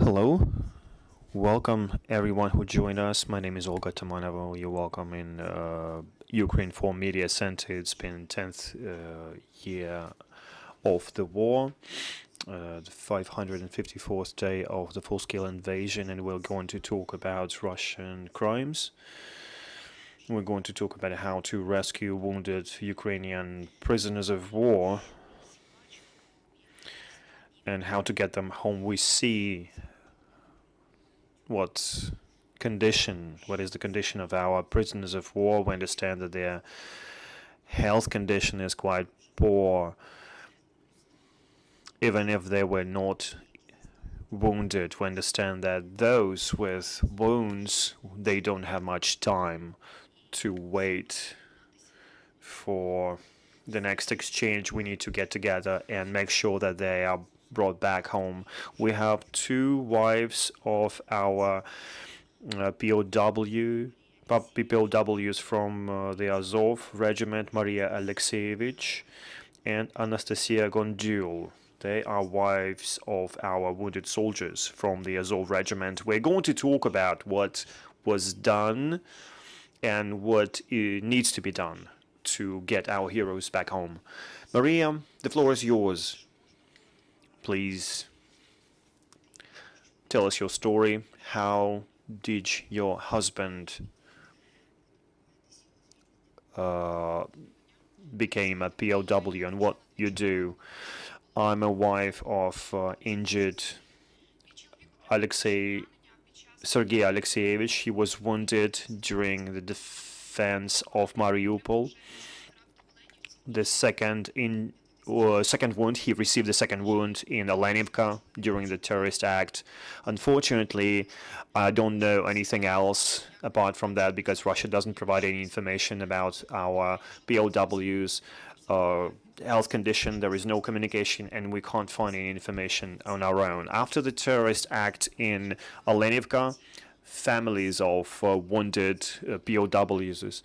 Hello, welcome everyone who joined us. My name is Olga Tamanova. You're welcome in Ukraine Foreign Media Center. It's been 10th year of the war, the 554th day of the full-scale invasion, and we're going to talk about Russian crimes. We're going to talk about how to rescue wounded Ukrainian prisoners of war and how to get them home. We see what is the condition of our prisoners of war. We understand that their health condition is quite poor. Even if they were not wounded, we understand that those with wounds, they don't have much time to wait for the next exchange. We need to get together and make sure that they are brought back home. We have two wives of our POWs from the Azov regiment, Maria Alieksieievych and Anastasia Hondiul. They are wives of our wounded soldiers from the Azov regiment. We're going to talk about what was done and what needs to be done to get our heroes back home. Maria, the floor is yours. Please tell us your story. How did your husband became a POW and what you do? I'm a wife of injured Sergei Alieksieievych. He was wounded during the defense of Mariupol. The second wound, he received the second wound in Alieksieievych during the terrorist act. Unfortunately, I don't know anything else apart from that because Russia doesn't provide any information about our POWs' health condition. There is no communication and we can't find any information on our own. After the terrorist act in Alieksieievych, families of wounded POWs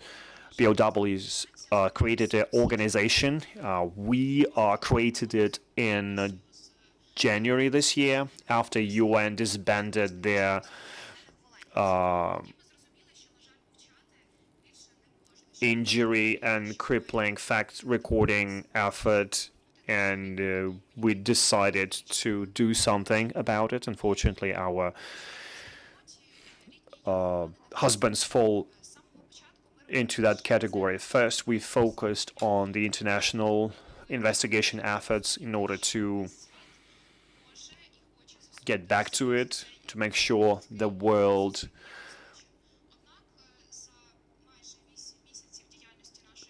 created an organization. We created it in January this year after UN disbanded their injury and crippling fact recording effort, and we decided to do something about it. Unfortunately, our husbands fall into that category. First, we focused on the international investigation efforts in order to get back to it, to make sure the world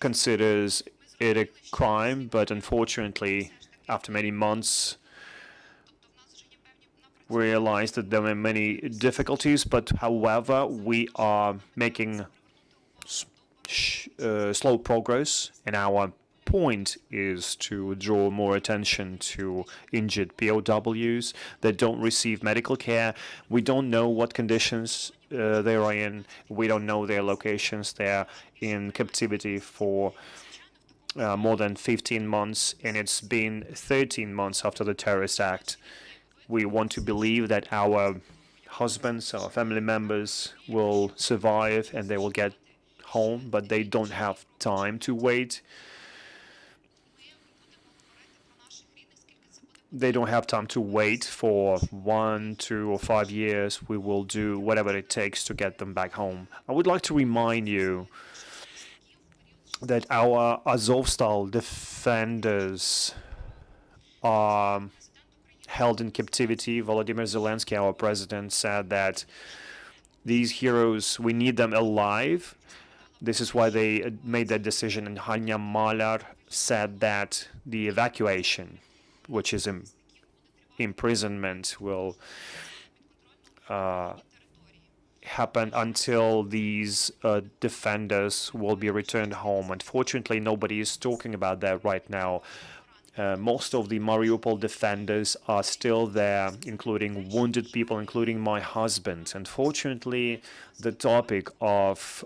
considers it a crime. But unfortunately, after many months, we realized that there were many difficulties, but however, we are making slow progress, and our point is to draw more attention to injured POWs that don't receive medical care. We don't know what conditions they are in. We don't know their locations. They're in captivity for more than 15 months, and it's been 13 months after the terrorist act. We want to believe that our husbands, our family members will survive and they will get home, but they don't have time to wait. They don't have time to wait for 1, 2, or 5 years. We will do whatever it takes to get them back home. I would like to remind you that our Azov-style defenders are held in captivity. Volodymyr Zelensky, our president, said that these heroes, we need them alive. This is why they made that decision. And Hanna Lobova said that the evacuation, which is imprisonment, will happen until these defenders will be returned home. Unfortunately, nobody is talking about that right now. Most of the Mariupol defenders are still there, including wounded people, including my husband. Unfortunately, the topic of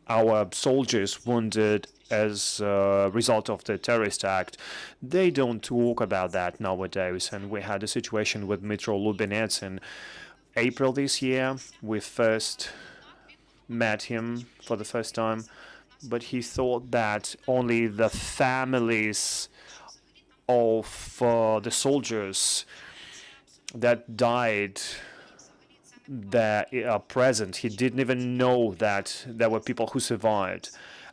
our soldiers wounded as a result of the terrorist act. They don't talk about that nowadays. And we had a situation with Dmytro Lubinets in April this year. We first met him for the first time, but he thought that only the families of the soldiers that died that are present. He didn't even know that there were people who survived.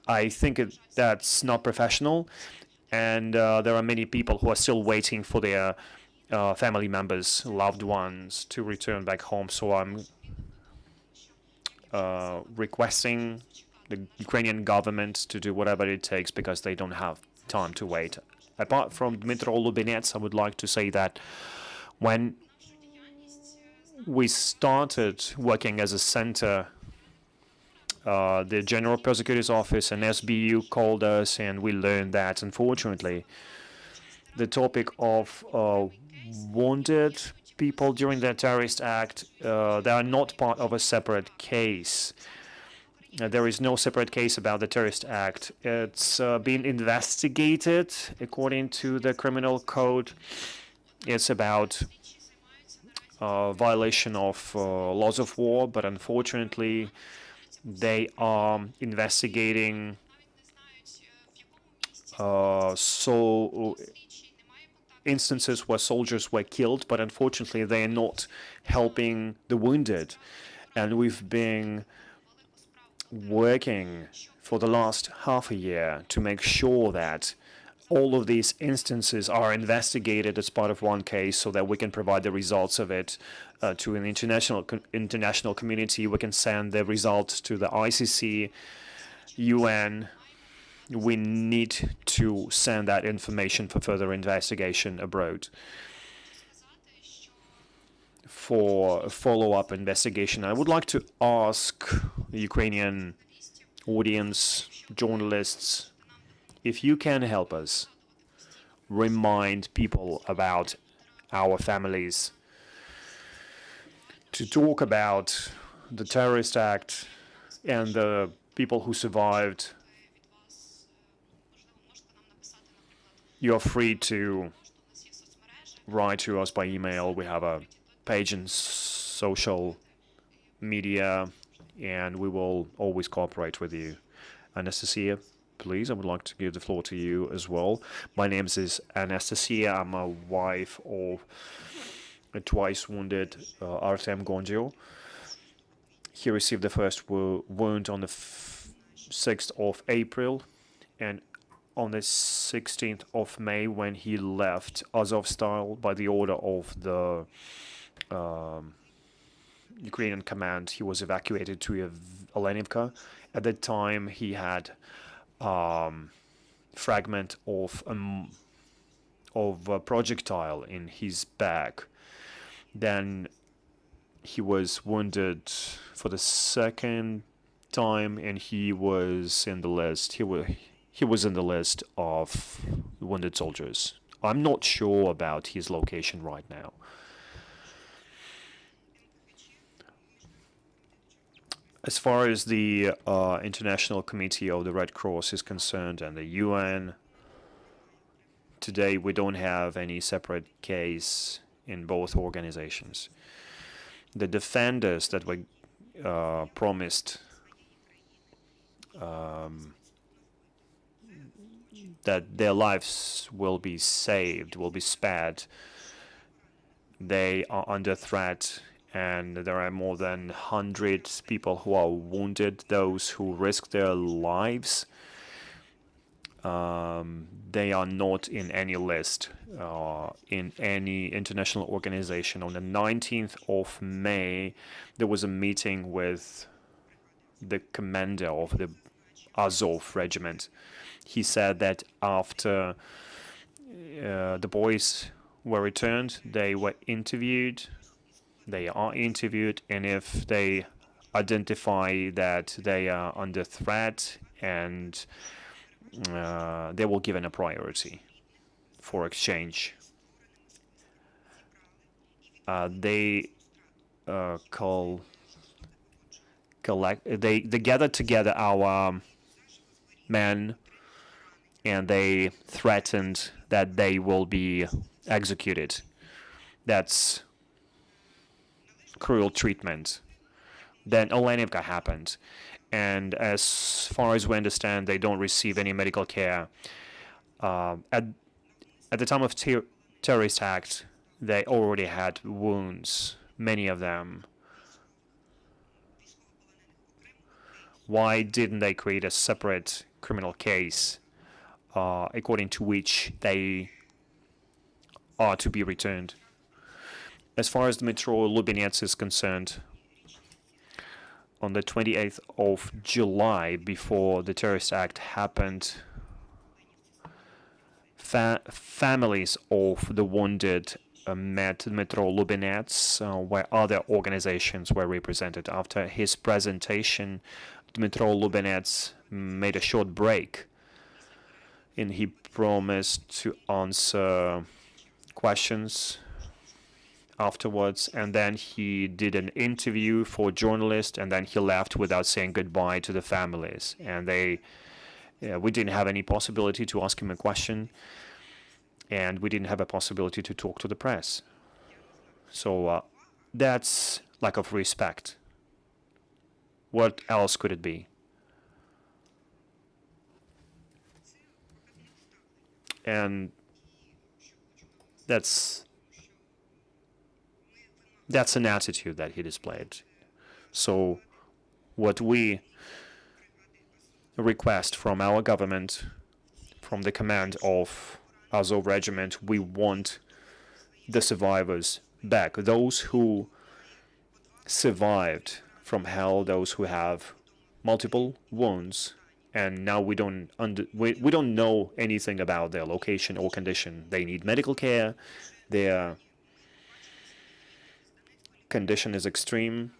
I think that's not professional, and there are many people who are still waiting for their family members, loved ones, to return back home. So I'm requesting the Ukrainian government to do whatever it takes, because they don't have time to wait. Apart from Dmytro Lubinets, I would like to say that when we started working as a center, the General Prosecutor's Office and SBU called us, and we learned that, unfortunately, the topic of wounded people during the terrorist act, they are not part of a separate case. There is no separate case about the terrorist act. It's being investigated according to the criminal code. It's about violation of laws of war, but unfortunately, they are investigating instances where soldiers were killed, but unfortunately, they are not helping the wounded. And we've been working for the last half a year to make sure that all of these instances are investigated as part of one case, so that we can provide the results of it to an international community. We can send the results to the ICC, UN. We need to send that information for further investigation abroad, for a follow-up investigation. I would like to ask the Ukrainian audience, journalists, if you can help us remind people about our families, to talk about the terrorist act and the people who survived. You're free to write to us by email. We have a page in social media, and we will always cooperate with you. Anastasia, please, I would like to give the floor to you as well. My name is Anastasia. I'm a wife of a twice wounded Artem Gondil. He received the first wound on the 6th of April, and on the 16th of May, when he left Azovstal by the order of the Ukrainian command, he was evacuated to Alieksieievych. At that time, he had fragment of a projectile in his back. Then he was wounded for the second time, and he was in the list. He was in the list of wounded soldiers. I'm not sure about his location right now. As far as the International Committee of the Red Cross is concerned, and the UN, today we don't have any separate case in both organizations. The defenders that were promised that their lives will be saved, will be spared, they are under threat, and there are more than 100 people who are wounded, those who risk their lives. They are not in any list, in any international organization. On the 19th of May, there was a meeting with the commander of the Azov regiment. He said that after the boys were returned, they were interviewed. They are interviewed, and if they identify that they are under threat, and they will given a priority for exchange. They gather together our men and they threatened that they will be executed. That's cruel treatment. Then Alieksieievych happened, and as far as we understand, they don't receive any medical care. At the time of terrorist act, they already had wounds, many of them. Why didn't they create a separate criminal case according to which they are to be returned? As far as Dmitro Lubinets is concerned, on the 28th of July, before the terrorist act happened, families of the wounded met Dmitro Lubinets, where other organizations were represented. After his presentation, Dmitro Lubinets made a short break, and he promised to answer questions afterwards, and then he did an interview for journalists, and then he left without saying goodbye to the families. And we didn't have any possibility to ask him a question, and we didn't have a possibility to talk to the press. So that's lack of respect. What else could it be? And that's an attitude that he displayed. So what we request from our government, from the command of Azov regiment, we want the survivors back, those who survived from hell, those who have multiple wounds, and now we don't know anything about their location or condition. They need medical care. Their condition is extreme,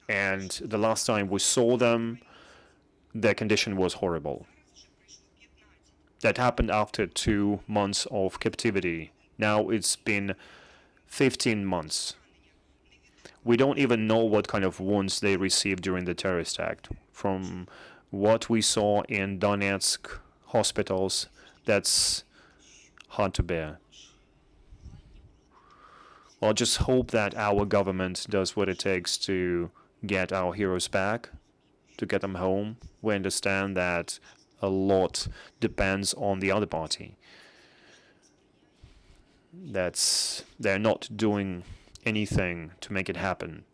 and the last time we saw them, their condition was horrible. That happened after 2 months of captivity. Now it's been 15 months. We don't even know what kind of wounds they received during the terrorist act. From what we saw in Donetsk hospitals, that's hard to bear. Well, just hope that our government does what it takes to get our heroes back, to get them home. We understand that a lot depends on the other party. They're not doing anything to make it happen.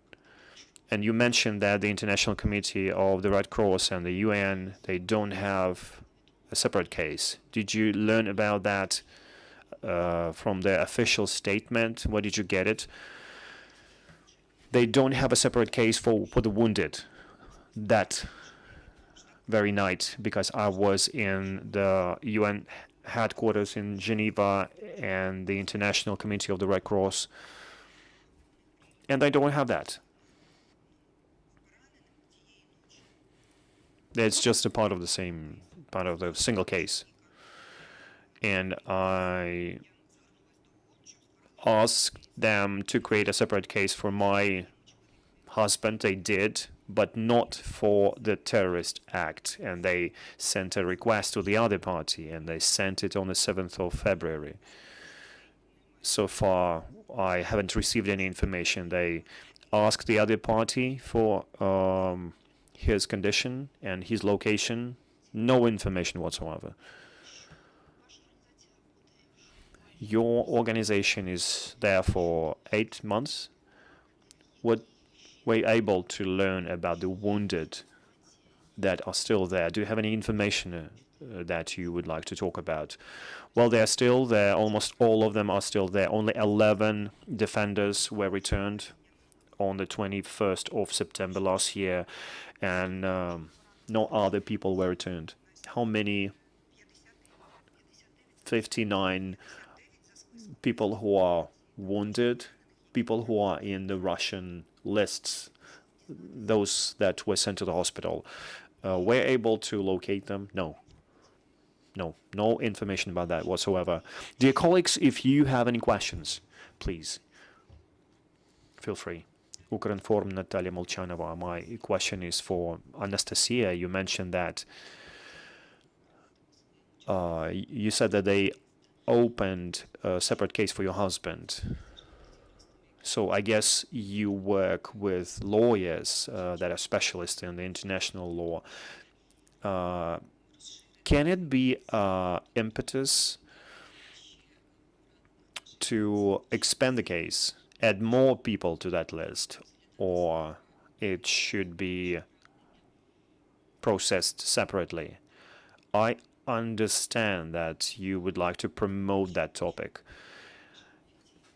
And you mentioned that the International Committee of the Red Cross and the UN, they don't have a separate case. Did you learn about that from their official statement? Where did you get it? They don't have a separate case for the wounded that very night, because I was in the UN headquarters in Geneva and the International Committee of the Red Cross, and they don't have that. It's just a part of the single case. And I asked them to create a separate case for my husband. They did, but not for the terrorist act. And they sent a request to the other party, and they sent it on the 7th of February. So far, I haven't received any information. They asked the other party for his condition and his location. No information whatsoever. Your organization is there for 8 months. What were you able to learn about the wounded that are still there? Do you have any information that you would like to talk about? Well, they're still there. Almost all of them are still there. Only 11 defenders were returned on the 21st of September last year, and no other people were returned. How many? 59 people who are wounded, people who are in the Russian lists, those that were sent to the hospital. Were able to locate them? No information about that whatsoever. Dear colleagues, if you have any questions, please feel free. Ukrinform Natalia Molchanova. My question is for Anastasia. You mentioned that you said that they opened a separate case for your husband. So I guess you work with lawyers that are specialists in the international law. Can it be impetus to expand the case, add more people to that list, or it should be processed separately? I understand that you would like to promote that topic.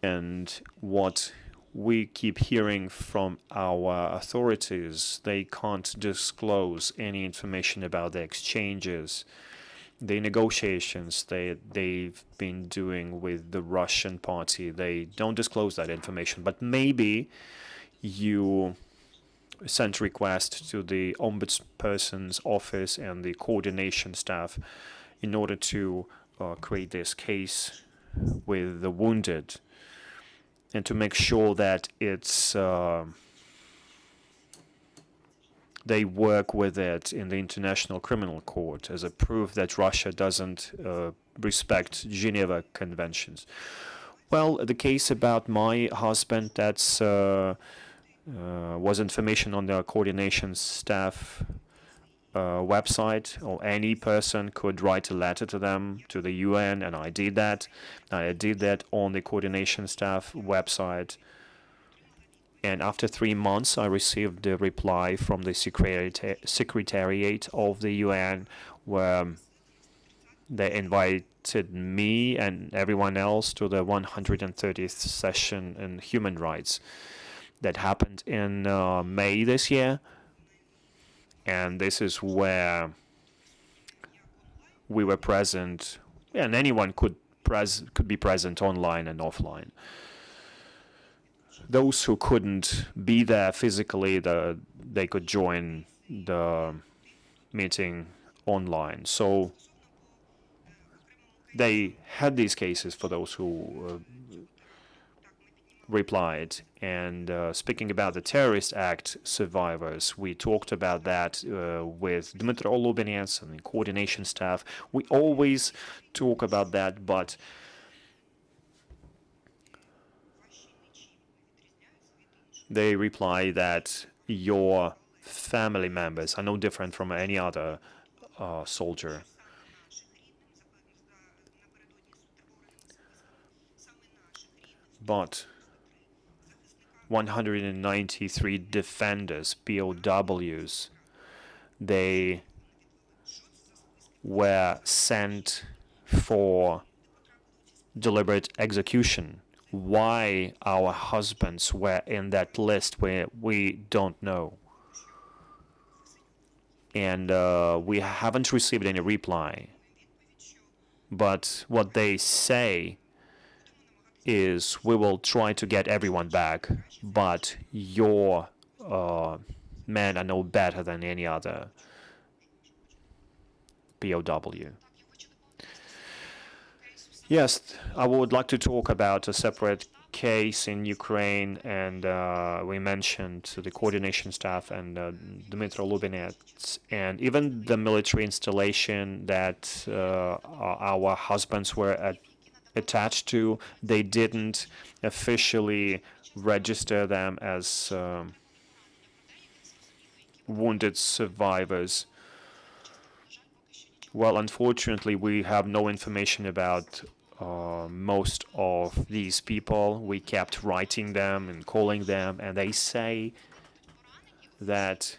And what we keep hearing from our authorities, they can't disclose any information about the exchanges, the negotiations they've been doing with the Russian party. They don't disclose that information. But maybe you sent request to the ombudsperson's office and the coordination staff in order to create this case with the wounded, and to make sure that it's they work with it in the International Criminal Court as a proof that Russia doesn't respect Geneva Conventions. Well, the case about my husband, that's was information on the coordination staff website, or any person could write a letter to them, to the UN, and I did that. I did that on the coordination staff website. And after 3 months, I received a reply from the Secretariat of the UN, where they invited me and everyone else to the 130th session in human rights that happened in May this year. And this is where we were present, and anyone could be present online and offline. Those who couldn't be there physically, they could join the meeting online. So they had these cases for those who replied. And speaking about the terrorist act survivors, we talked about that with Dmitry Olubinets and the coordination staff. We always talk about that, but they reply that your family members are no different from any other soldier. But 193 defenders, POWs, they were sent for deliberate execution. Why our husbands were in that list, we don't know. And we haven't received any reply. But what they say is, we will try to get everyone back, but your men are no better than any other POW. Yes, I would like to talk about a separate case in Ukraine, and we mentioned the coordination staff and Dmitry Lubinets, and even the military installation that our husbands were attached to. They didn't officially register them as wounded survivors. Well, unfortunately, we have no information about most of these people. We kept writing them and calling them, and they say that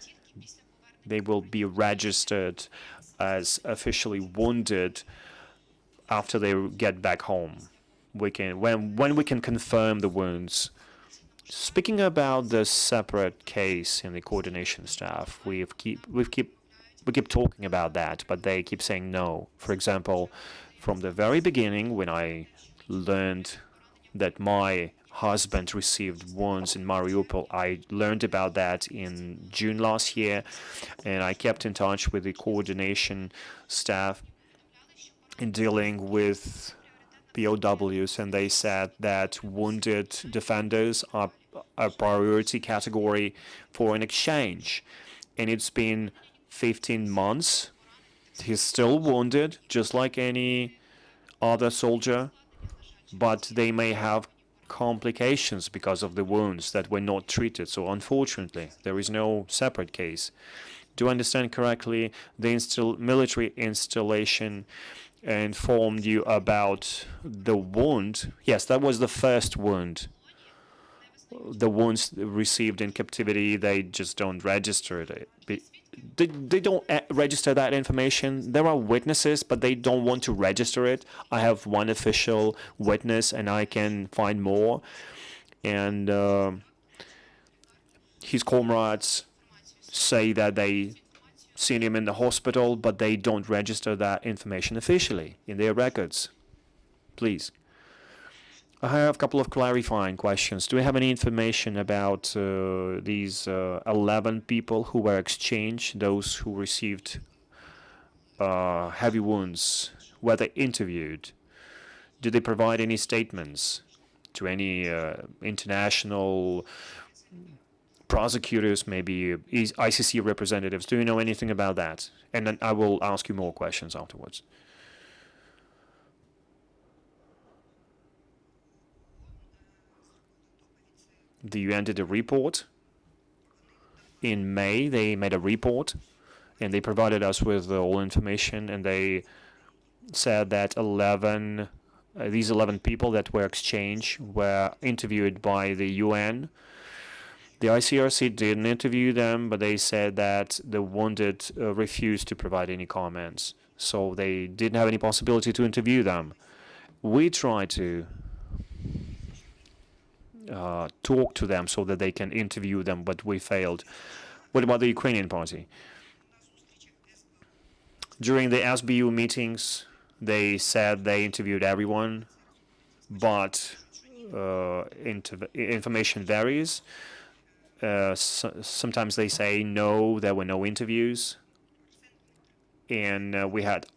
they will be registered as officially wounded after they get back home. When we can confirm the wounds. Speaking about the separate case in the coordination staff, we keep talking about that, but they keep saying no. For example, from the very beginning, when I learned that my husband received wounds in Mariupol, I learned about that in June last year, and I kept in touch with the coordination staff in dealing with POWs, and they said that wounded defenders are a priority category for an exchange. And it's been 15 months. He's still wounded, just like any other soldier, but they may have complications because of the wounds that were not treated. So unfortunately, there is no separate case. Do I understand correctly, the military installation informed you about the wound? Yes, that was the first wound. The wounds received in captivity, they just don't register it. They don't register that information. There are witnesses, but they don't want to register it. I have one official witness, and I can find more. And his comrades say that they seen him in the hospital, but they don't register that information officially in their records. Please. I have a couple of clarifying questions. Do we have any information about these 11 people who were exchanged, those who received heavy wounds? Were they interviewed? Did they provide any statements to any international prosecutors, maybe ICC representatives? Do you know anything about that? And then I will ask you more questions afterwards. The UN did a report. In May, they made a report, and they provided us with all information, and they said that these 11 people that were exchanged were interviewed by the UN. The ICRC didn't interview them, but they said that the wounded refused to provide any comments, so they didn't have any possibility to interview them. We tried to talk to them so that they can interview them, but we failed. What about the Ukrainian party? During the SBU meetings, they said they interviewed everyone, but information varies. Sometimes they say no, there were no interviews. And we had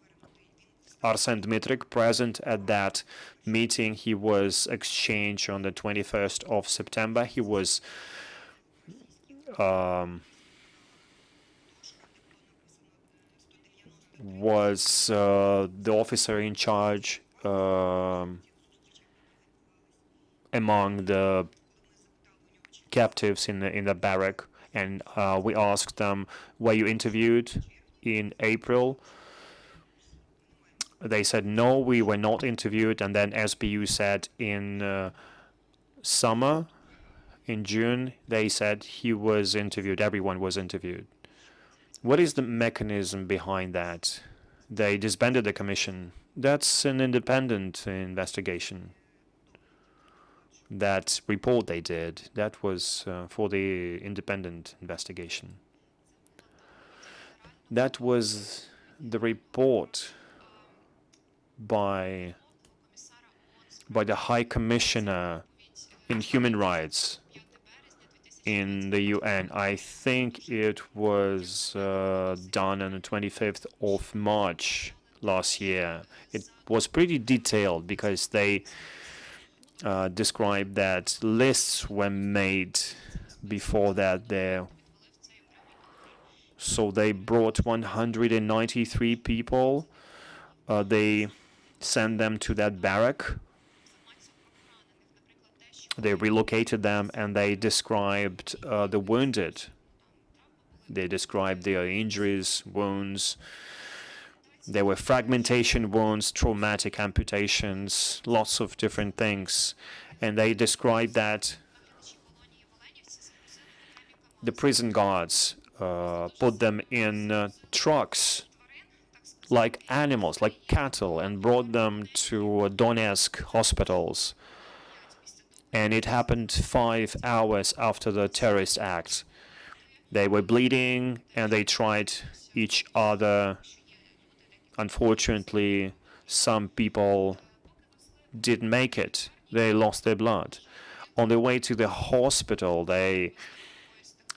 Arsen Dmitrik present at that meeting. He was exchanged on the 21st of September. He was the officer in charge among the captives in the barrack, and we asked them, were you interviewed in April? They said, no, we were not interviewed. And then SBU said in summer, in June, they said he was interviewed, everyone was interviewed. What is the mechanism behind that? They disbanded the commission. That's an independent investigation. That report they did, that was for the independent investigation. That was the report by the High Commissioner in Human Rights in the UN. I think it was done on the 25th of March last year. It was pretty detailed because they described that lists were made before that there. So they brought 193 people. They sent them to that barrack. They relocated them, and they described the wounded. They described their injuries, wounds. There were fragmentation wounds, traumatic amputations, lots of different things. And they described that the prison guards put them in trucks like animals, like cattle, and brought them to Donetsk hospitals. And it happened 5 hours after the terrorist act. They were bleeding, and they tried each other. Unfortunately, some people didn't make it. They lost their blood. On their way to the hospital, they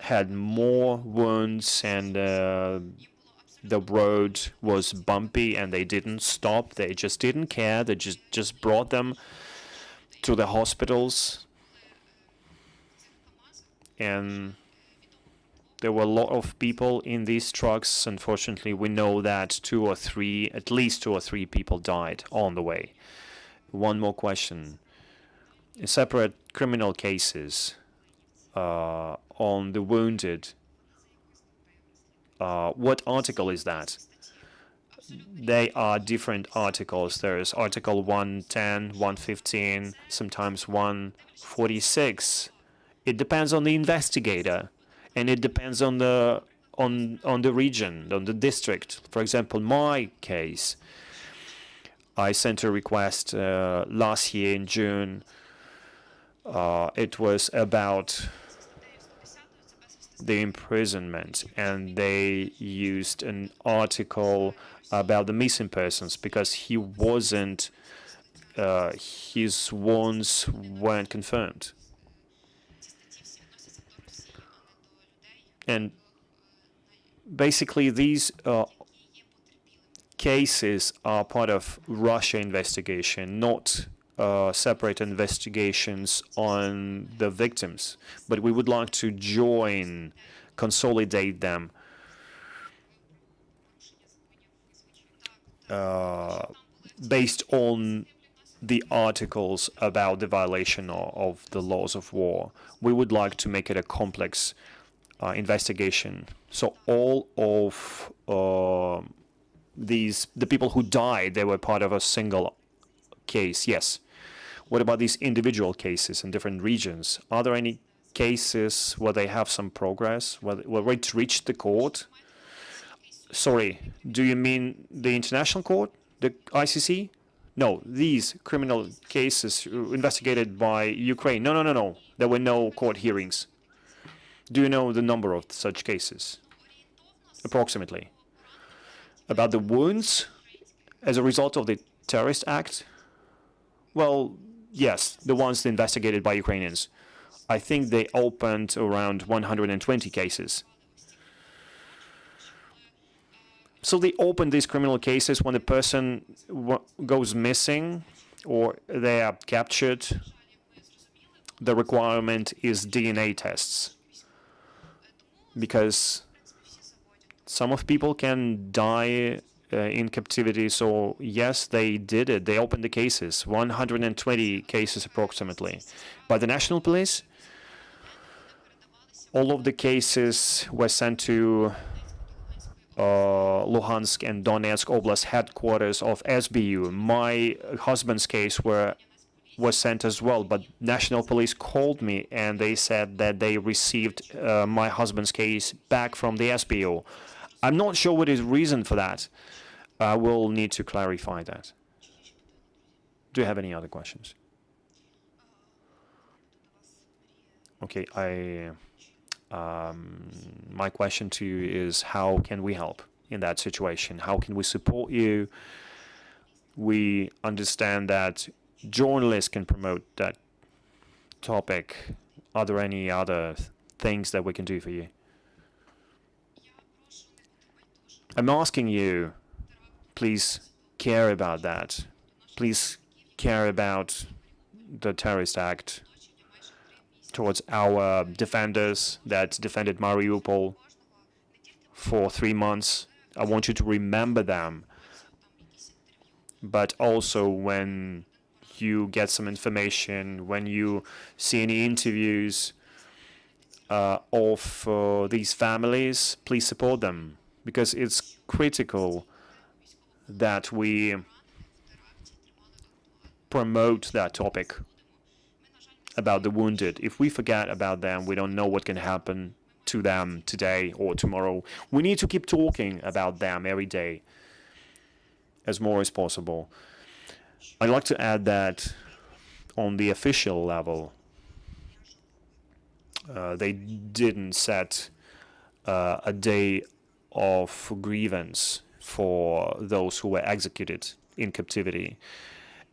had more wounds, and the road was bumpy, and they didn't stop. They just didn't care. They just brought them to the hospitals. and there were a lot of people in these trucks. Unfortunately, we know that at least two or three people died on the way. One more question. Separate criminal cases on the wounded. What article is that? They are different articles. There's Article 110, 115, sometimes 146. It depends on the investigator, and it depends on the region, on the district. For example, my case, I sent a request last year in June. It was about the imprisonment, and they used an article about the missing persons because he wasn't, his wounds weren't confirmed. And basically these cases are part of Russia investigation, not separate investigations on the victims. But we would like to join, consolidate them, based on the articles about the violation of the laws of war. We would like to make it a complex investigation. So all of the people who died, they were part of a single case, yes. What about these individual cases in different regions? Are there any cases where they have some progress, where it reached the court? Sorry, do you mean the international court, the ICC? No, these criminal cases investigated by Ukraine. No. There were no court hearings. Do you know the number of such cases? Approximately. About the wounds as a result of the terrorist act? Well, yes, the ones investigated by Ukrainians. I think they opened around 120 cases. So they open these criminal cases when the person goes missing or they are captured. The requirement is DNA tests, because some of people can die in captivity. So yes, they did it. They opened the cases, 120 cases approximately. By the national police, all of the cases were sent to Luhansk and Donetsk Oblast headquarters of SBU. My husband's case was sent as well, but national police called me and they said that they received my husband's case back from the SBU. I'm not sure what is the reason for that. I will need to clarify that. Do you have any other questions? Okay, my question to you is, how can we help in that situation? How can we support you? We understand that journalists can promote that topic. Are there any other things that we can do for you? I'm asking you, please care about that. Please care about the terrorist act towards our defenders that defended Mariupol for 3 months. I want you to remember them. But also, when you get some information, when you see any interviews of these families, please support them, because it's critical that we promote that topic about the wounded. If we forget about them, we don't know what can happen to them today or tomorrow. We need to keep talking about them every day as more as possible. I'd like to add that on the official level, they didn't set a day of grievance for those who were executed in captivity.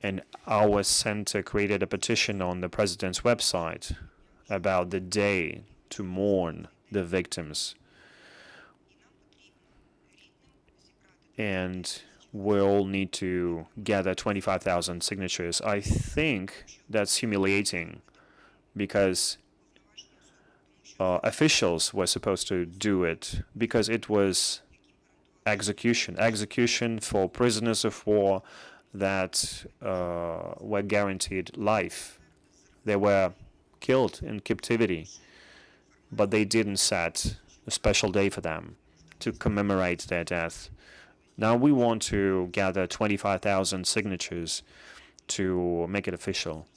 And our center created a petition on the president's website about the day to mourn the victims. And we all need to gather 25,000 signatures. I think that's humiliating, because officials were supposed to do it, because it was execution for prisoners of war that were guaranteed life. They were killed in captivity, but they didn't set a special day for them to commemorate their death. Now we want to gather 25,000 signatures to make it official.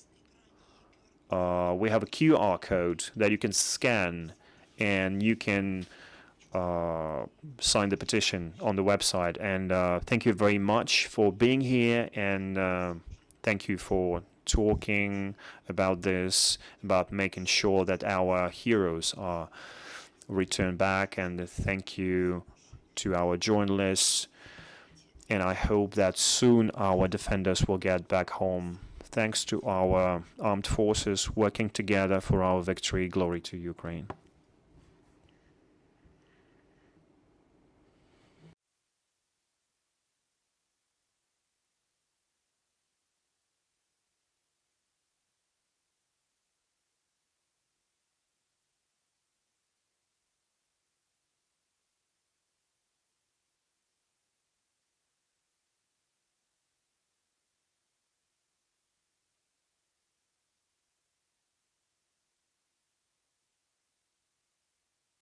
We have a QR code that you can scan, and you can sign the petition on the website. And thank you very much for being here, and thank you for talking about this, about making sure that our heroes are returned back. And thank you to our journalists, and I hope that soon our defenders will get back home. Thanks to our armed forces working together for our victory. Glory to Ukraine.